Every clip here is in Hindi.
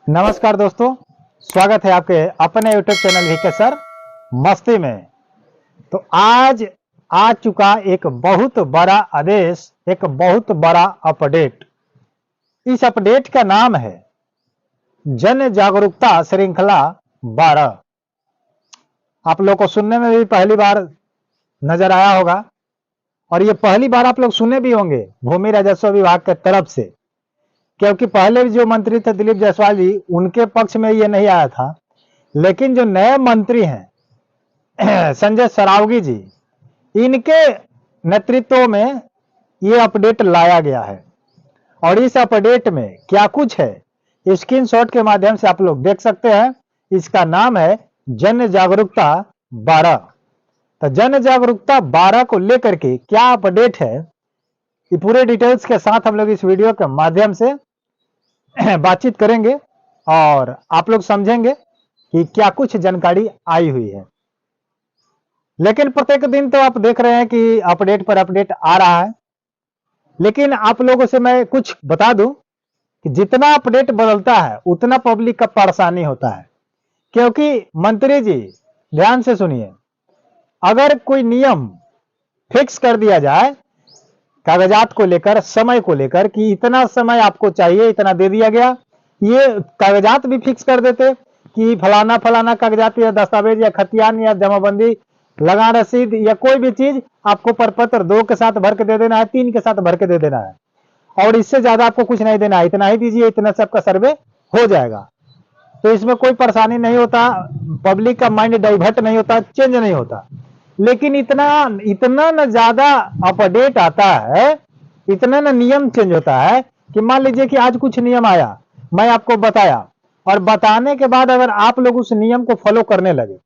नमस्कार दोस्तों, स्वागत है आपके अपने यूट्यूब चैनल वीके सर मस्ती में। तो आज आ चुका एक बहुत बड़ा आदेश, एक बहुत बड़ा अपडेट। इस अपडेट का नाम है जन जागरूकता श्रृंखला 12। आप लोग को सुनने में भी पहली बार नजर आया होगा और ये पहली बार आप लोग सुने भी होंगे भूमि राजस्व विभाग की तरफ से, क्योंकि पहले जो मंत्री थे दिलीप जायसवाल जी, उनके पक्ष में ये नहीं आया था। लेकिन जो नए मंत्री हैं संजय सरावगी जी, इनके नेतृत्व में ये अपडेट लाया गया है। और इस अपडेट में क्या कुछ है, स्क्रीनशॉट के माध्यम से आप लोग देख सकते हैं। इसका नाम है जन जागरूकता 12। तो जन जागरूकता 12 को लेकर के क्या अपडेट है, ये पूरे डिटेल्स के साथ हम लोग इस वीडियो के माध्यम से बातचीत करेंगे और आप लोग समझेंगे कि क्या कुछ जानकारी आई हुई है। लेकिन प्रत्येक दिन तो आप देख रहे हैं कि अपडेट पर अपडेट आ रहा है, लेकिन आप लोगों से मैं कुछ बता दूं कि जितना अपडेट बदलता है उतना पब्लिक का परेशानी होता है। क्योंकि मंत्री जी ध्यान से सुनिए, अगर कोई नियम फिक्स कर दिया जाए कागजात को लेकर, समय को लेकर कि इतना समय आपको चाहिए, इतना दे दिया गया, ये कागजात भी फिक्स कर देते कि फलाना फलाना कागजात या दस्तावेज या खतियान या जमाबंदी, लगा रसीद या कोई भी चीज आपको प्रपत्र 2 के साथ भर के दे देना है, 3 के साथ भर के दे देना है और इससे ज्यादा आपको कुछ नहीं देना है, इतना ही दीजिए, इतना से आपका सर्वे हो जाएगा। तो इसमें कोई परेशानी नहीं होता, पब्लिक का माइंड डाइवर्ट नहीं होता, चेंज नहीं होता। लेकिन इतना इतना न ज्यादा अपडेट आता है, इतना न नियम चेंज होता है कि मान लीजिए कि आज कुछ नियम आया, मैं आपको बताया और बताने के बाद अगर आप लोग उस नियम को फॉलो करने लगे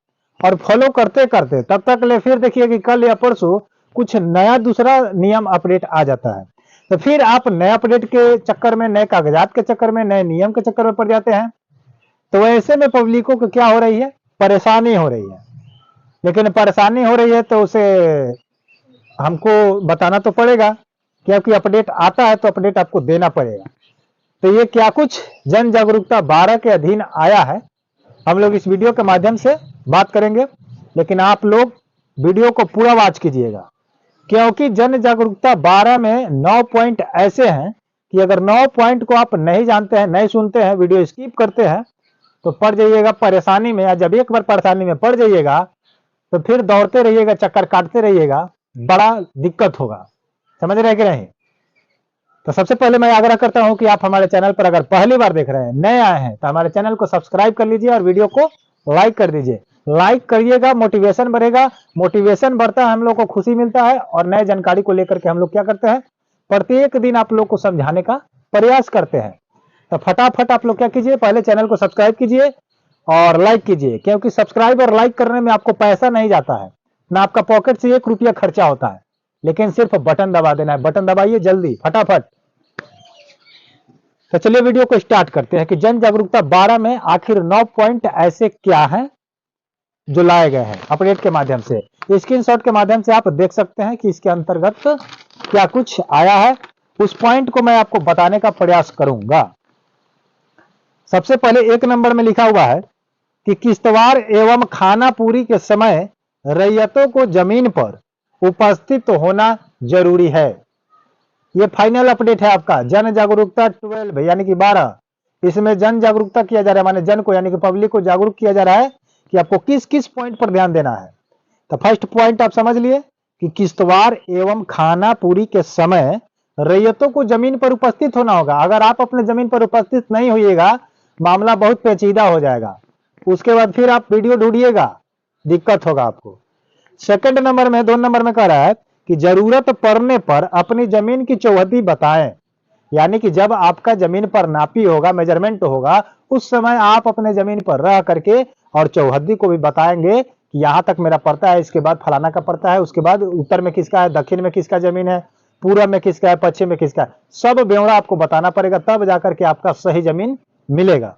और फॉलो करते करते तब तक ले फिर देखिए कि कल या परसों कुछ नया दूसरा नियम अपडेट आ जाता है। तो फिर आप नए अपडेट के चक्कर में, नए कागजात के चक्कर में, नए नियम के चक्कर में पड़ जाते हैं। तो ऐसे में पब्लिकों को क्या हो रही है, परेशानी हो रही है। लेकिन परेशानी हो रही है तो उसे हमको बताना तो पड़ेगा, क्योंकि अपडेट आता है तो अपडेट आपको देना पड़ेगा। तो ये क्या कुछ जन जागरूकता 12 के अधीन आया है, हम लोग इस वीडियो के माध्यम से बात करेंगे। लेकिन आप लोग वीडियो को पूरा वॉच कीजिएगा, क्योंकि जन जागरूकता 12 में 9 पॉइंट ऐसे हैं कि अगर 9 पॉइंट को आप नहीं जानते हैं, नहीं सुनते हैं, वीडियो स्किप करते हैं तो पड़ जाइएगा परेशानी में। या जब एक बार परेशानी में पड़ जाइएगा तो फिर दौड़ते रहिएगा, चक्कर काटते रहिएगा, बड़ा दिक्कत होगा। समझ रहे हैं कि नहीं? तो सबसे पहले मैं आग्रह करता हूं कि आप हमारे चैनल पर अगर पहली बार देख रहे हैं, नए आए हैं, तो हमारे चैनल को सब्सक्राइब कर लीजिए और वीडियो को लाइक कर दीजिए। लाइक करिएगा, मोटिवेशन बढ़ेगा, मोटिवेशन बढ़ता है, हम लोग को खुशी मिलता है और नए जानकारी को लेकर के हम लोग क्या करते हैं, प्रत्येक दिन आप लोग को समझाने का प्रयास करते हैं। तो फटाफट आप लोग क्या कीजिए, पहले चैनल को सब्सक्राइब कीजिए और लाइक कीजिए, क्योंकि सब्सक्राइब और लाइक करने में आपको पैसा नहीं जाता है, ना आपका पॉकेट से 1 रुपया खर्चा होता है, लेकिन सिर्फ बटन दबा देना है। बटन दबाइए जल्दी फटाफट। तो चलिए वीडियो को स्टार्ट करते हैं कि जन जागरूकता 12 में आखिर 9 पॉइंट ऐसे क्या हैं जो लाए गए हैं अपडेट के माध्यम से। स्क्रीनशॉट के माध्यम से आप देख सकते हैं कि इसके अंतर्गत क्या कुछ आया है, उस पॉइंट को मैं आपको बताने का प्रयास करूंगा। सबसे पहले 1 नंबर में लिखा हुआ है कि किश्तवाड़ एवं खानापूरी के समय रैयतों को जमीन पर उपस्थित होना जरूरी है। ये फाइनल अपडेट है आपका जन जागरूकता 12 यानी कि 12। इसमें जन जागरूकता किया जा रहा है, माने जन को यानी कि पब्लिक को जागरूक किया जा रहा है कि आपको किस किस पॉइंट पर ध्यान देना है। तो फर्स्ट पॉइंट आप समझ लिए कि किश्तवाड़ एवं खानापूरी के समय रैयतों को जमीन पर उपस्थित होना होगा। अगर आप अपने जमीन पर उपस्थित नहीं होइएगा, मामला बहुत पेचीदा हो जाएगा। उसके बाद फिर आप वीडियो ढूंढिएगा, दिक्कत होगा आपको। सेकंड नंबर में, 2 नंबर में कह रहा है कि जरूरत पड़ने पर अपनी जमीन की चौहद्दी बताएं। यानी कि जब आपका जमीन पर नापी होगा, मेजरमेंट होगा, उस समय आप अपने जमीन पर रह करके और चौहद्दी को भी बताएंगे कि यहां तक मेरा पड़ता है, इसके बाद फलाना का पड़ता है, उसके बाद उत्तर में किसका है, दक्षिण में किसका जमीन है, पूरब में किसका है, पश्चिम में किसका है, सब ब्यौरा आपको बताना पड़ेगा, तब जाकर के आपका सही जमीन मिलेगा।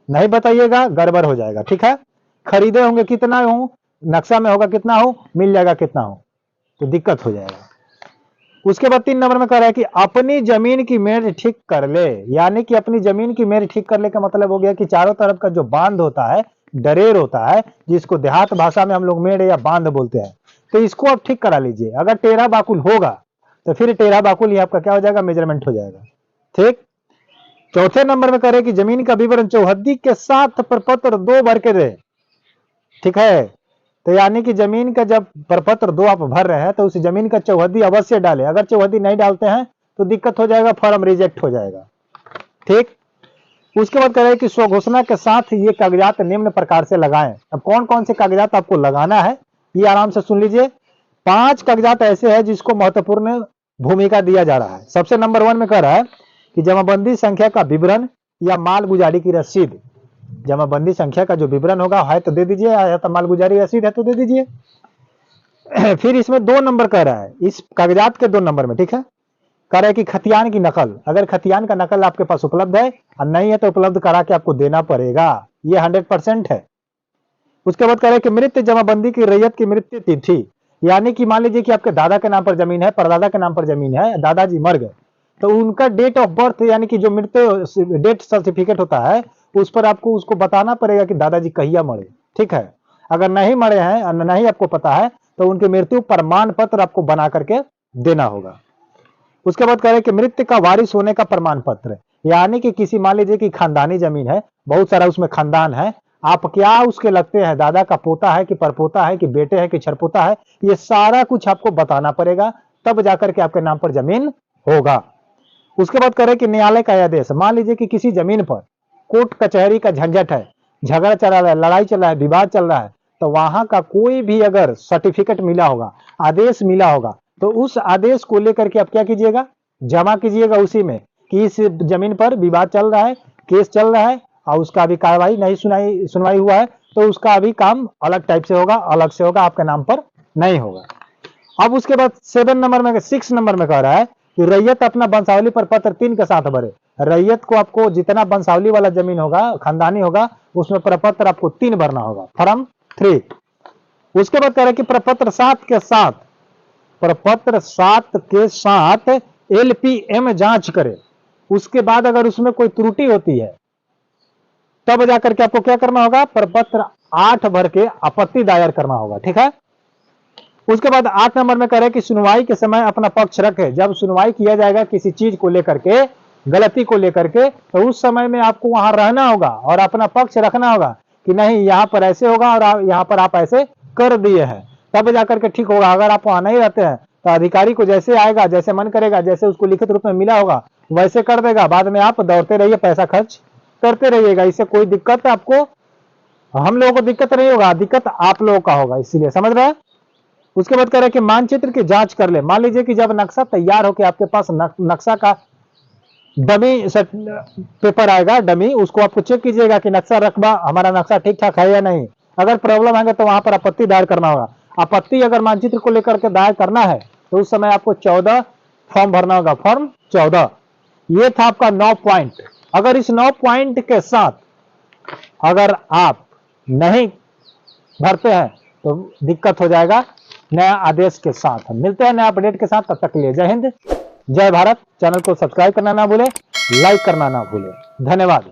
नहीं बताइएगा गड़बड़ हो जाएगा। ठीक है, खरीदे होंगे कितना हो, नक्शा में होगा कितना हो, मिल जाएगा कितना हो, तो दिक्कत हो जाएगा। उसके बाद 3 नंबर में कह रहा है कि अपनी जमीन की मेड़ ठीक कर ले, यानी कि अपनी जमीन की मेड़ ठीक कर ले का मतलब हो गया कि चारों तरफ का जो बांध होता है, डरेर होता है, जिसको देहात भाषा में हम लोग मेड़ या बांध बोलते हैं, तो इसको आप ठीक करा लीजिए। अगर टेढ़ा बाकुल होगा तो फिर टेढ़ा बाकुल ही आपका क्या हो जाएगा, मेजरमेंट हो जाएगा। ठीक। चौथे नंबर में कह रहे कि जमीन का विवरण चौहद्दी के साथ प्रपत्र 2 भर के दे। ठीक है, तो यानी कि जमीन का जब प्रपत्र 2 आप भर रहे हैं तो उस जमीन का चौहद्दी अवश्य डालें। अगर चौहद्दी नहीं डालते हैं तो दिक्कत हो जाएगा, फॉर्म रिजेक्ट हो जाएगा। ठीक। उसके बाद कह रहे हैं कि स्वघोषणा के साथ ये कागजात निम्न प्रकार से लगाएं। अब कौन कौन से कागजात आपको लगाना है ये आराम से सुन लीजिए। 5 कागजात ऐसे हैं जिसको महत्वपूर्ण भूमिका दिया जा रहा है। सबसे नंबर 1 में कह रहा है कि जमाबंदी संख्या का विवरण या मालगुजारी की रसीद। जमाबंदी संख्या का जो विवरण होगा है तो दे दीजिए, या तो मालगुजारी रसीद है तो दे दीजिए। फिर इसमें 2 नंबर कह रहा है, इस कागजात के 2 नंबर में, ठीक है, कह रहा है कि खतियान की नकल। अगर खतियान का नकल आपके पास उपलब्ध है और नहीं है तो उपलब्ध करा के आपको देना पड़ेगा, ये 100% है। उसके बाद कह रहे हैं कि मृत्यु जमाबंदी की रैयत की मृत्यु तिथि, यानी कि मान लीजिए कि आपके दादा के नाम पर जमीन है, परदादा के नाम पर जमीन है, दादाजी मर गए तो उनका डेट ऑफ बर्थ यानी कि जो मृत्यु डेथ सर्टिफिकेट होता है उस पर आपको उसको बताना पड़ेगा कि दादाजी कहिया मरे। ठीक है, अगर नहीं मरे हैं और नहीं आपको पता है तो उनके मृत्यु प्रमाण पत्र आपको बना करके देना होगा। उसके बाद कह रहे कि मृत्यु का वारिस होने का प्रमाण पत्र, यानी कि किसी मान लीजिए कि खानदानी जमीन है, बहुत सारा उसमें खानदान है, आप क्या उसके लगते हैं, दादा का पोता है कि परपोता है कि बेटे है कि छरपोता है, ये सारा कुछ आपको बताना पड़ेगा, तब जाकर के आपके नाम पर जमीन होगा। उसके बाद कह रहे कि न्यायालय का आदेश, मान लीजिए कि किसी जमीन पर कोर्ट कचहरी का झंझट है, झगड़ा चल रहा है, लड़ाई चल रहा है, विवाद चल रहा है, तो वहां का कोई भी अगर सर्टिफिकेट मिला होगा, आदेश मिला होगा, तो उस आदेश को लेकर के आप क्या कीजिएगा, जमा कीजिएगा उसी में कि इस जमीन पर विवाद चल रहा है, केस चल रहा है और उसका अभी कार्रवाई नहीं सुनवाई हुआ है, तो उसका अभी काम अलग टाइप से होगा, अलग से होगा, आपके नाम पर नहीं होगा। अब उसके बाद 6 नंबर में कह रहा है कि रैयत अपना वंशावली पर पत्र 3 के साथ भरे। रैयत को आपको जितना वंशावली वाला जमीन होगा, खानदानी होगा, उसमें प्रपत्र आपको 3 भरना होगा, फॉर्म 3। उसके बाद कह रहे कि प्रपत्र 7 के साथ LPM जांच करे। उसके बाद अगर उसमें कोई त्रुटि होती है तब जाकर के आपको क्या करना होगा, प्रपत्र 8 भर के आपत्ति दायर करना होगा। ठीक है। उसके बाद 8 नंबर में कह रहे कि सुनवाई के समय अपना पक्ष रखे। जब सुनवाई किया जाएगा किसी चीज को लेकर के, गलती को लेकर के, तो उस समय में आपको वहां रहना होगा और अपना पक्ष रखना होगा कि नहीं यहाँ पर ऐसे होगा और यहाँ पर आप ऐसे कर दिए हैं, तब जाकर के ठीक होगा। अगर आप वहां नहीं रहते हैं तो अधिकारी को जैसे आएगा, जैसे मन करेगा, जैसे उसको लिखित रूप में मिला होगा वैसे कर देगा। बाद में आप दौड़ते रहिए, पैसा खर्च करते रहिएगा, इससे कोई दिक्कत आपको, हम लोगों को दिक्कत नहीं होगा, दिक्कत आप लोगों का होगा, इसीलिए समझ रहे हैं। उसके बाद कह रहे कि मानचित्र की जांच कर ले। मान लीजिए कि जब नक्शा तैयार होकर आपके पास नक्शा का डमी पेपर आएगा, डमी, उसको आपको चेक कीजिएगा कि नक्शा रकबा हमारा नक्शा ठीक ठाक है या नहीं। अगर प्रॉब्लम आएगा तो वहां पर आपत्ति दायर करना होगा। आपत्ति अगर मानचित्र को लेकर के दायर करना है तो उस समय आपको 14 फॉर्म भरना होगा, फॉर्म 14। ये था आपका 9 पॉइंट। अगर इस 9 पॉइंट के साथ अगर आप नहीं भरते हैं तो दिक्कत हो जाएगा। नया आदेश के साथ मिलते हैं नया अपडेट के साथ, तब तक के लिए जय हिंद, जय भारत। चैनल को सब्सक्राइब करना ना भूले, लाइक करना ना भूले। धन्यवाद।